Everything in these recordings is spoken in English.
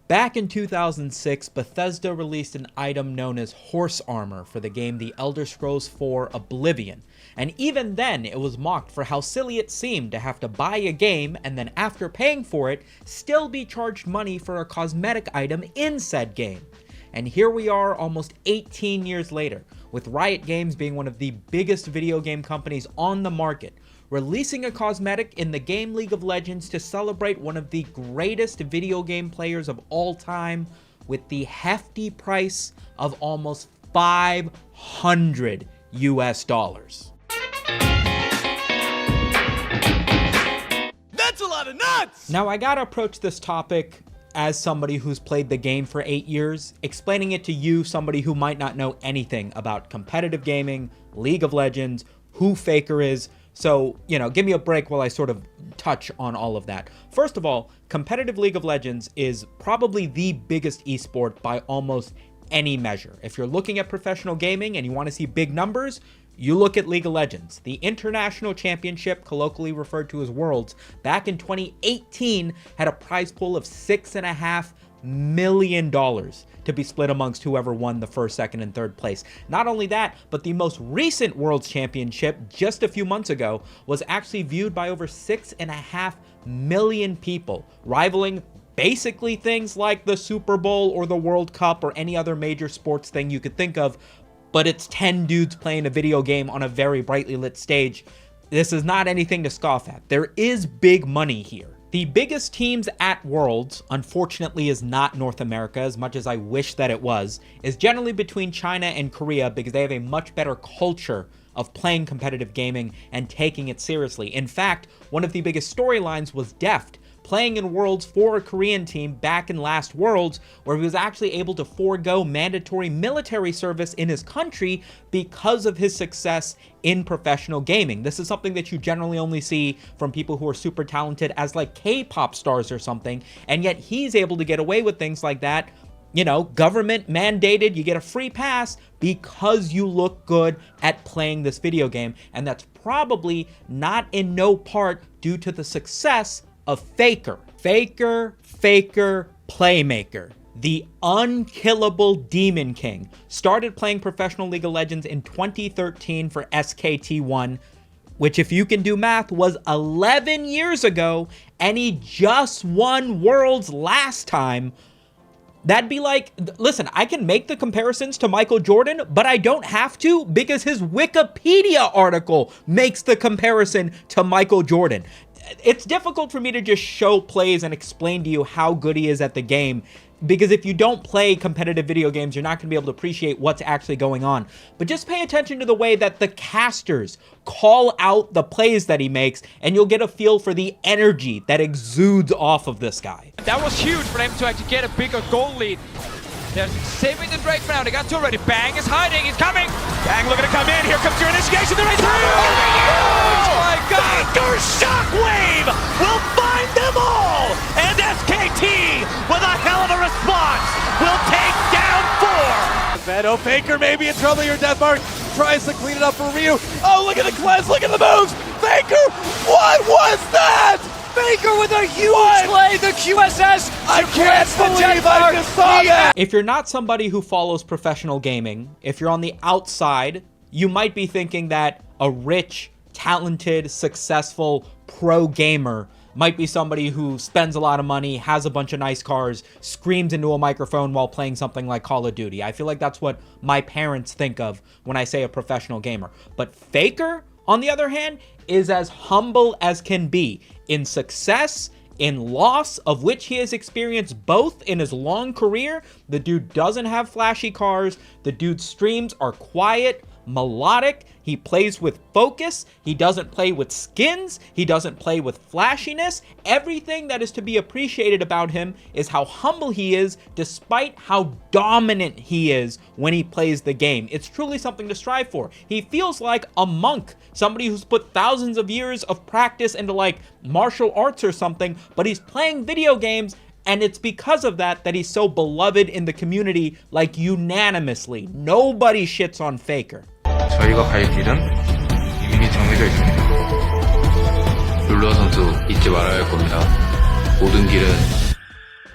Back in 2006, Bethesda released an item known as horse armor for the game The Elder Scrolls IV Oblivion, and even then it was mocked for how silly it seemed to have to buy a game and then after paying for it, still be charged money for a cosmetic item in said game. And here we are almost 18 years later, with Riot Games being one of the biggest video game companies on the market, releasing a cosmetic in the game League of Legends to celebrate one of the greatest video game players of all time with the hefty price of almost $500 US. That's a lot of nuts! Now I gotta approach this topic as somebody who's played the game for 8 years, explaining it to you, somebody who might not know anything about competitive gaming, League of Legends, who Faker is. So, give me a break while I sort of touch on all of that. First of all, competitive League of Legends is probably the biggest esport by almost any measure. If you're looking at professional gaming and you want to see big numbers, you look at League of Legends. The International Championship, colloquially referred to as Worlds, back in 2018 had a prize pool of $6.5 million to be split amongst whoever won the first, second, and third place. Not only that, but the most recent World's Championship, just a few months ago, was actually viewed by over 6.5 million people, rivaling basically things like the Super Bowl or the World Cup or any other major sports thing you could think of, but it's 10 dudes playing a video game on a very brightly lit stage. This is not anything to scoff at. There is big money here. The biggest teams at Worlds, unfortunately, is not North America, as much as I wish that it was, is generally between China and Korea because they have a much better culture of playing competitive gaming and taking it seriously. In fact, one of the biggest storylines was Deft playing in Worlds for a Korean team back in last Worlds, where he was actually able to forego mandatory military service in his country because of his success in professional gaming. This is something that you generally only see from people who are super talented as like K-pop stars or something, and yet he's able to get away with things like that. Government mandated, you get a free pass because you look good at playing this video game, and that's probably not in no part due to the success of Faker. Faker, Playmaker. The unkillable Demon King started playing professional League of Legends in 2013 for SKT1, which, if you can do math, was 11 years ago, and he just won Worlds last time. That'd be like, listen, I can make the comparisons to Michael Jordan, but I don't have to because his Wikipedia article makes the comparison to Michael Jordan. It's difficult for me to just show plays and explain to you how good he is at the game, because if you don't play competitive video games, you're not going to be able to appreciate what's actually going on. But just pay attention to the way that the casters call out the plays that he makes, and you'll get a feel for the energy that exudes off of this guy. That was huge for them to actually get a bigger goal lead. They're saving the Drake for now. They got two already. Bang is hiding. He's coming. Bang looking to come in. Here comes your initiation. There is oh my God! Faker Shockwave will find them all! And SKT, with a hell of a response, will take down 4! Beto Faker may be in trouble here. Deathmark tries to clean it up for Ryu. Oh, look at the cleanse, look at the moves! Faker, what was that? Faker with a huge play, the QSS. I can't believe I just saw that. If you're not somebody who follows professional gaming, if you're on the outside, you might be thinking that a rich, talented, successful pro gamer might be somebody who spends a lot of money, has a bunch of nice cars, screams into a microphone while playing something like Call of Duty. I feel like that's what my parents think of when I say a professional gamer. But Faker, on the other hand, is as humble as can be in success, in loss, of which he has experienced both in his long career. The dude doesn't have flashy cars. The dude's streams are quiet, melodic. He plays with focus. He doesn't play with skins. He doesn't play with flashiness. Everything that is to be appreciated about him is how humble he is, despite how dominant he is when he plays the game. It's truly something to strive for. He feels like a monk, somebody who's put thousands of years of practice into like martial arts or something, but he's playing video games. And it's because of that that he's so beloved in the community, like unanimously. Nobody shits on Faker. 저희가 갈 길은 이미 정해져 있습니다. 룰러 선수 잊지 말아야 할 겁니다. 모든 길은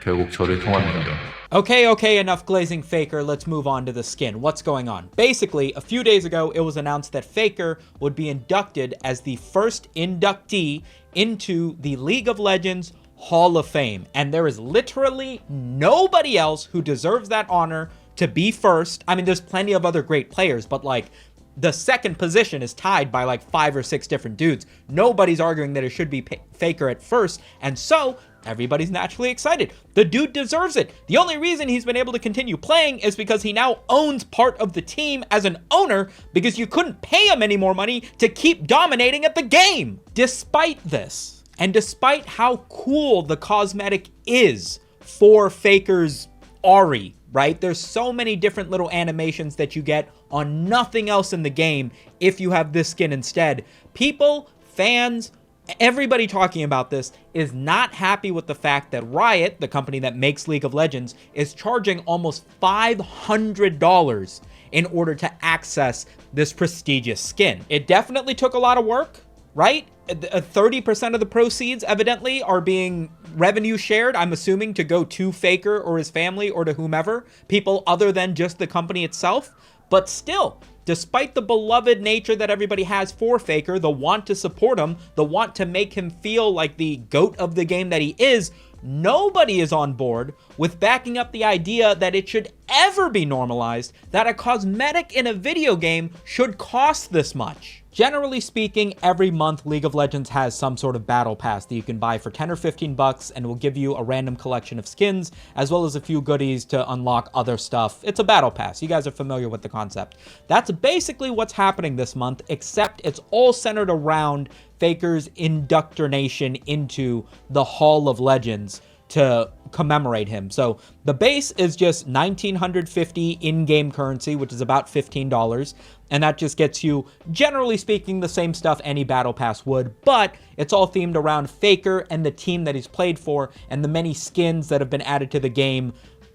결국 저를 통합니다. Okay, enough glazing Faker. Let's move on to the skin. What's going on? Basically, a few days ago, it was announced that Faker would be inducted as the first inductee into the League of Legends Hall of Fame. And there is literally nobody else who deserves that honor to be first. I mean, there's plenty of other great players, but like, the second position is tied by like 5 or 6 different dudes. Nobody's arguing that it should be Faker at first, and so everybody's naturally excited. The dude deserves it. The only reason he's been able to continue playing is because he now owns part of the team as an owner, because you couldn't pay him any more money to keep dominating at the game. Despite this, and despite how cool the cosmetic is for Faker's Ahri, right? There's so many different little animations that you get on nothing else in the game if you have this skin instead. People, fans, everybody talking about this is not happy with the fact that Riot, the company that makes League of Legends, is charging almost $500 in order to access this prestigious skin. It definitely took a lot of work, right? 30% of the proceeds evidently are being revenue shared, I'm assuming, to go to Faker or his family or to whomever, people other than just the company itself. But still, despite the beloved nature that everybody has for Faker, the want to support him, the want to make him feel like the GOAT of the game that he is, nobody is on board with backing up the idea that it should ever be normalized that a cosmetic in a video game should cost this much. Generally speaking, every month League of Legends has some sort of battle pass that you can buy for 10 or 15 bucks and will give you a random collection of skins as well as a few goodies to unlock other stuff. It's a battle pass. You guys are familiar with the concept. That's basically what's happening this month, except it's all centered around Faker's indoctrination into the Hall of Legends to commemorate him. So the base is just 1950 in-game currency, which is about $15, and that just gets you, generally speaking, the same stuff any battle pass would, but it's all themed around Faker and the team that he's played for and the many skins that have been added to the game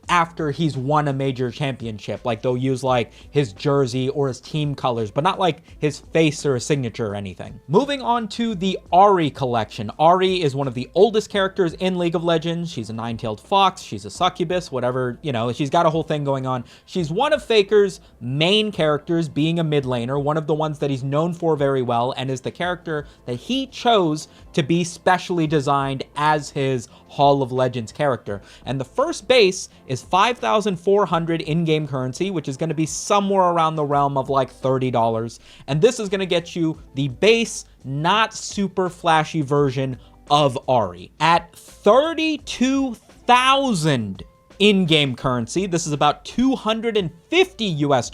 after he's won a major championship. Like, they'll use like his jersey or his team colors, but not like his face or a signature or anything. Moving on to the Ahri collection. Ahri is one of the oldest characters in League of Legends. She's a 9-tailed fox, she's a succubus, whatever, you know, she's got a whole thing going on. She's one of Faker's main characters, being a mid laner, one of the ones that he's known for very well, and is the character that he chose to be specially designed as his Hall of Legends character. And the first base is 5,400 in-game currency, which is going to be somewhere around the realm of like $30. And this is going to get you the base, not super flashy version of Ahri. At 32,000 in-game currency, this is about $250 US.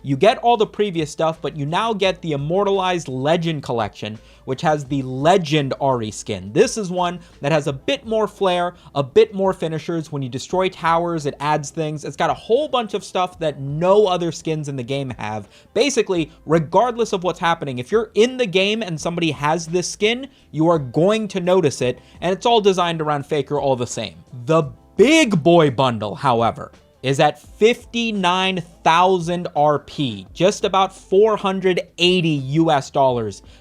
You get all the previous stuff, but you now get the Immortalized Legend Collection, which has the Legend Ahri skin. This is one that has a bit more flair, a bit more finishers. When you destroy towers, it adds things. It's got a whole bunch of stuff that no other skins in the game have. Basically, regardless of what's happening, if you're in the game and somebody has this skin, you are going to notice it, and it's all designed around Faker all the same. The big boy bundle, however, is at 59,000 RP, just about $480 US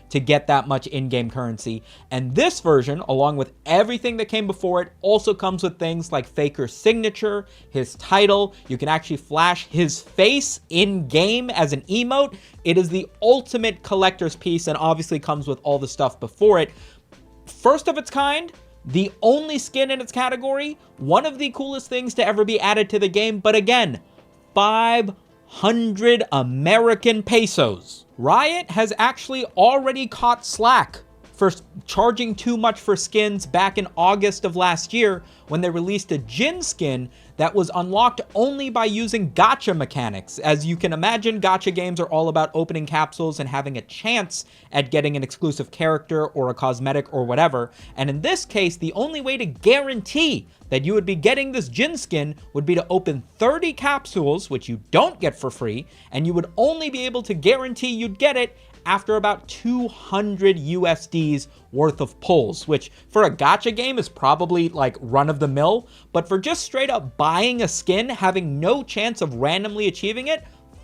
to get that much in-game currency. And this version, along with everything that came before it, also comes with things like Faker's signature, his title. You can actually flash his face in-game as an emote. It is the ultimate collector's piece and obviously comes with all the stuff before it. First of its kind, the only skin in its category, one of the coolest things to ever be added to the game, but again, 500 American pesos. Riot has actually already caught slack for charging too much for skins back in August of last year when they released a Jhin skin that was unlocked only by using gacha mechanics. As you can imagine, gacha games are all about opening capsules and having a chance at getting an exclusive character or a cosmetic or whatever. And in this case, the only way to guarantee that you would be getting this Jhin skin would be to open 30 capsules, which you don't get for free, and you would only be able to guarantee you'd get it after about 200 USDs worth of pulls, which for a gacha game is probably like run-of-the-mill, but for just straight up buying a skin, having no chance of randomly achieving it,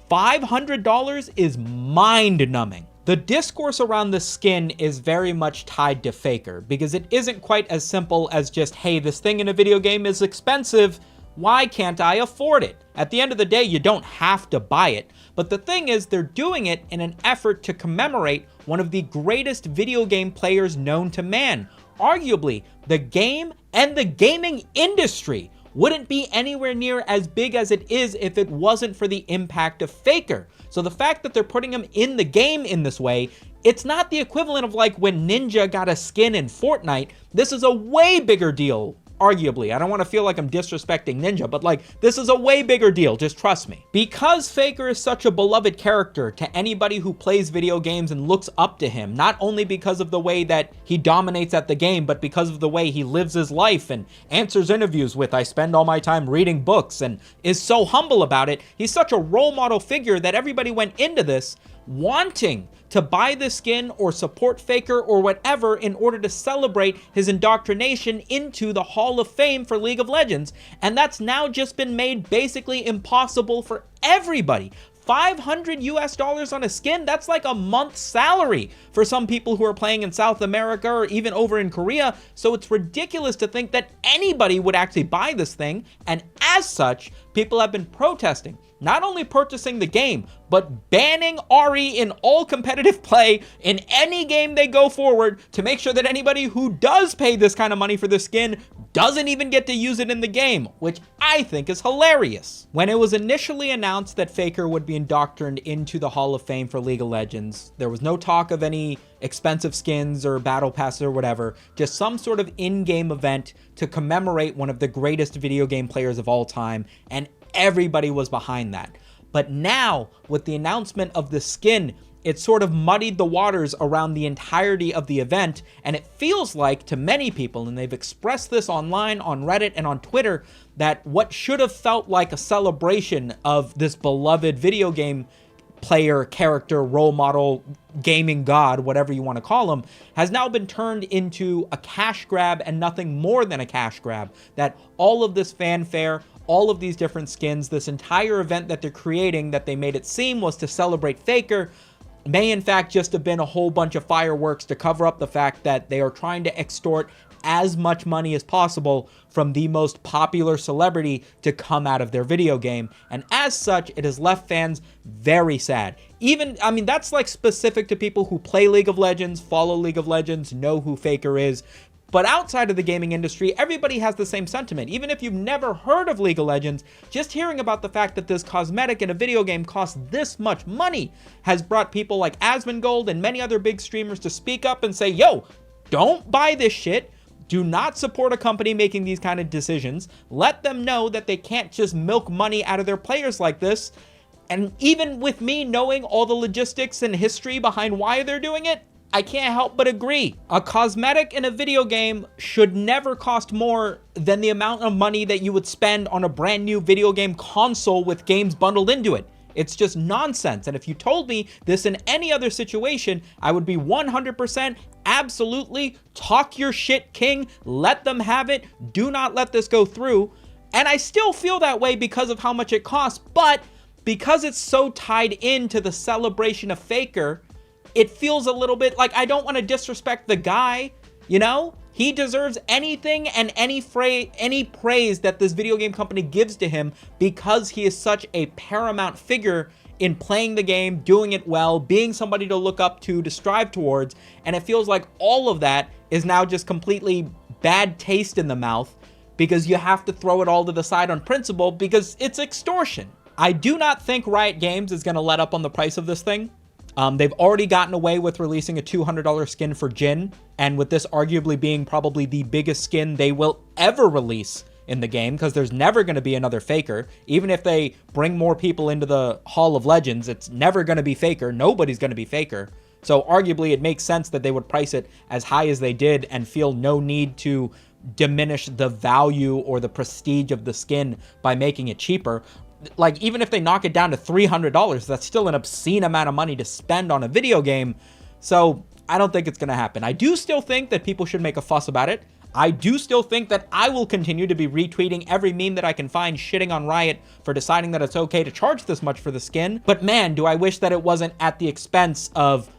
$500 is mind-numbing. The discourse around the skin is very much tied to Faker, because it isn't quite as simple as just, hey, this thing in a video game is expensive, why can't I afford it? At the end of the day, you don't have to buy it. But the thing is, they're doing it in an effort to commemorate one of the greatest video game players known to man. Arguably, the game and the gaming industry wouldn't be anywhere near as big as it is if it wasn't for the impact of Faker. So the fact that they're putting him in the game in this way, it's not the equivalent of like when Ninja got a skin in Fortnite. This is a way bigger deal. Arguably, I don't want to feel like I'm disrespecting Ninja, but like, this is a way bigger deal, just trust me. Because Faker is such a beloved character to anybody who plays video games and looks up to him, not only because of the way that he dominates at the game, but because of the way he lives his life and answers interviews with, I spend all my time reading books, and is so humble about it. He's such a role model figure that everybody went into this wanting to buy the skin or support Faker or whatever in order to celebrate his indoctrination into the Hall of Fame for League of Legends. And that's now just been made basically impossible for everybody. $500 on a skin, that's like a month's salary for some people who are playing in South America or even over in Korea. So it's ridiculous to think that anybody would actually buy this thing. And as such, people have been protesting, not only purchasing the game, but banning Ahri in all competitive play in any game they go forward to make sure that anybody who does pay this kind of money for the skin doesn't even get to use it in the game, which I think is hilarious. When it was initially announced that Faker would be indoctrined into the Hall of Fame for League of Legends, there was no talk of any expensive skins or battle passes or whatever, just some sort of in-game event to commemorate one of the greatest video game players of all time, and everybody was behind that. But now, with the announcement of the skin, it sort of muddied the waters around the entirety of the event, and it feels like to many people, and they've expressed this online, on Reddit, and on Twitter, that what should have felt like a celebration of this beloved video game player, character, role model, gaming god, whatever you want to call him, has now been turned into a cash grab and nothing more than a cash grab. That all of this fanfare, all of these different skins, this entire event that they're creating that they made it seem was to celebrate Faker, may in fact just have been a whole bunch of fireworks to cover up the fact that they are trying to extort as much money as possible from the most popular celebrity to come out of their video game. And as such, it has left fans very sad. Even, I mean, that's like specific to people who play League of Legends, follow League of Legends, know who Faker is. But outside of the gaming industry, everybody has the same sentiment. Even if you've never heard of League of Legends, just hearing about the fact that this cosmetic in a video game costs this much money has brought people like Asmongold and many other big streamers to speak up and say, yo, don't buy this shit. Do not support a company making these kind of decisions. Let them know that they can't just milk money out of their players like this. And even with me knowing all the logistics and history behind why they're doing it, I can't help but agree. A cosmetic in a video game should never cost more than the amount of money that you would spend on a brand new video game console with games bundled into it. It's just nonsense. And if you told me this in any other situation, I would be 100% absolutely talk your shit, king. Let them have it. Do not let this go through. And I still feel that way because of how much it costs. But because it's so tied into the celebration of Faker, it feels a little bit like I don't want to disrespect the guy, you know? He deserves anything and any praise that this video game company gives to him because he is such a paramount figure in playing the game, doing it well, being somebody to look up to strive towards. And it feels like all of that is now just completely bad taste in the mouth because you have to throw it all to the side on principle because it's extortion. I do not think Riot Games is going to let up on the price of this thing. They've already gotten away with releasing a $200 skin for Jhin, and with this arguably being probably the biggest skin they will ever release in the game, because there's never going to be another Faker. Even if they bring more people into the Hall of Legends, it's never going to be Faker. Nobody's going to be Faker. So arguably it makes sense that they would price it as high as they did and feel no need to diminish the value or the prestige of the skin by making it cheaper. Like, even if they knock it down to $300, that's still an obscene amount of money to spend on a video game. So I don't think it's going to happen. I do still think that people should make a fuss about it. I do still think that I will continue to be retweeting every meme that I can find shitting on Riot for deciding that it's okay to charge this much for the skin. But man, do I wish that it wasn't at the expense of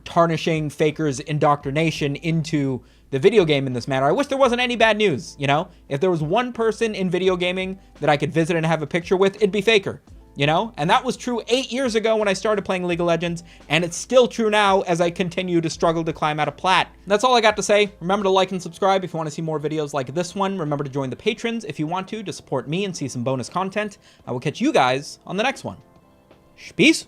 tarnishing Faker's indoctrination into the video game in this manner. I wish there wasn't any bad news, you know? If there was one person in video gaming that I could visit and have a picture with, it'd be Faker, you know? And that was true 8 years ago when I started playing League of Legends, and it's still true now as I continue to struggle to climb out of plat. That's all I got to say. Remember to like and subscribe if you want to see more videos like this one. Remember to join the patrons if you want to support me and see some bonus content. I will catch you guys on the next one. Peace.